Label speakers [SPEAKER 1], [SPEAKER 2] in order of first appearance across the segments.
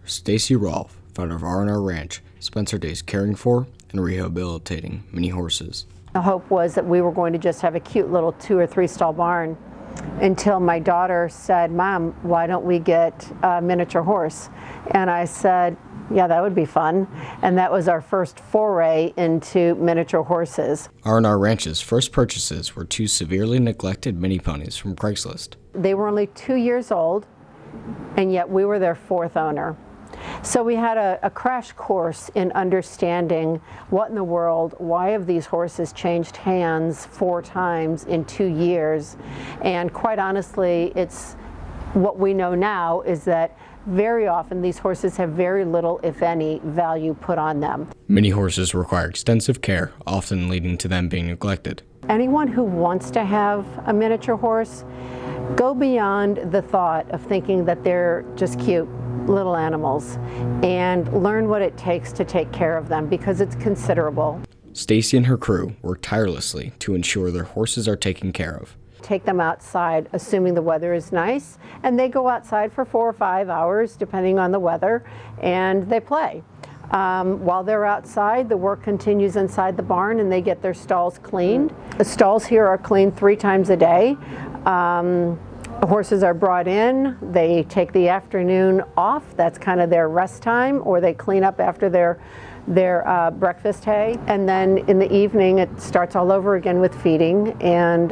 [SPEAKER 1] Stacy Rolfe, founder of R&R Ranch, spends her days caring for and rehabilitating mini horses.
[SPEAKER 2] The hope was that we were going to just have a cute little 2 or 3 stall barn until my daughter said, "Mom, why don't we get a miniature horse?" And I said, "Yeah, that would be fun." And that was our first foray into miniature horses.
[SPEAKER 1] R&R Ranch's first purchases were 2 severely neglected mini ponies from Craigslist.
[SPEAKER 2] They were only 2 years old, and yet we were their 4th owner. So we had a crash course in understanding what in the world, why have these horses changed hands 4 times in 2 years? And quite honestly, it's what we know now is that very often these horses have very little, if any, value put on them.
[SPEAKER 1] Mini horses require extensive care, often leading to them being neglected.
[SPEAKER 2] Anyone who wants to have a miniature horse, go beyond the thought of thinking that they're just cute little animals and learn what it takes to take care of them, because it's considerable.
[SPEAKER 1] Stacy and her crew work tirelessly to ensure their horses are taken care of.
[SPEAKER 2] Take them outside, assuming the weather is nice, and they go outside for 4 or 5 hours, depending on the weather, and they play. While they're outside, the work continues inside the barn, and they get their stalls cleaned. The stalls here are cleaned 3 times a day. The horses are brought in, they take the afternoon off, that's kind of their rest time, or they clean up after their breakfast hay, and then in the evening it starts all over again with feeding, and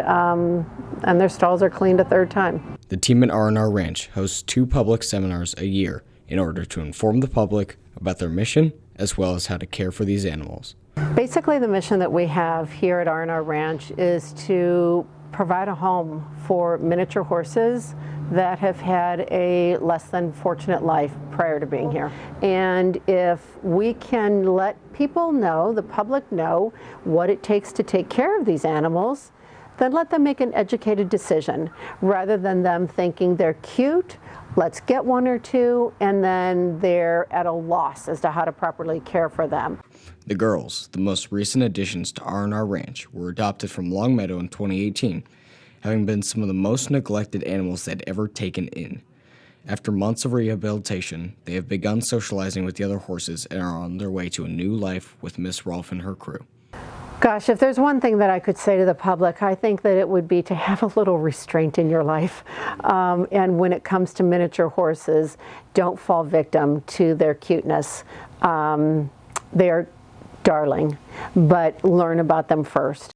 [SPEAKER 2] their stalls are cleaned a 3rd time.
[SPEAKER 1] The team at R&R Ranch hosts 2 public seminars a year in order to inform the public about their mission as well as how to care for these animals.
[SPEAKER 2] Basically, the mission that we have here at R&R Ranch is to provide a home for miniature horses that have had a less than fortunate life prior to being here. And if we can let people know, the public know, what it takes to take care of these animals, then let them make an educated decision rather than them thinking they're cute, let's get 1 or 2, and then they're at a loss as to how to properly care for them.
[SPEAKER 1] The girls, the most recent additions to R&R Ranch, were adopted from Longmeadow in 2018, having been some of the most neglected animals they'd ever taken in. After months of rehabilitation, they have begun socializing with the other horses and are on their way to a new life with Miss Rolfe and her crew.
[SPEAKER 2] Gosh, if there's one thing that I could say to the public, I think that it would be to have a little restraint in your life. And when it comes to miniature horses, don't fall victim to their cuteness. They're darling, but learn about them first.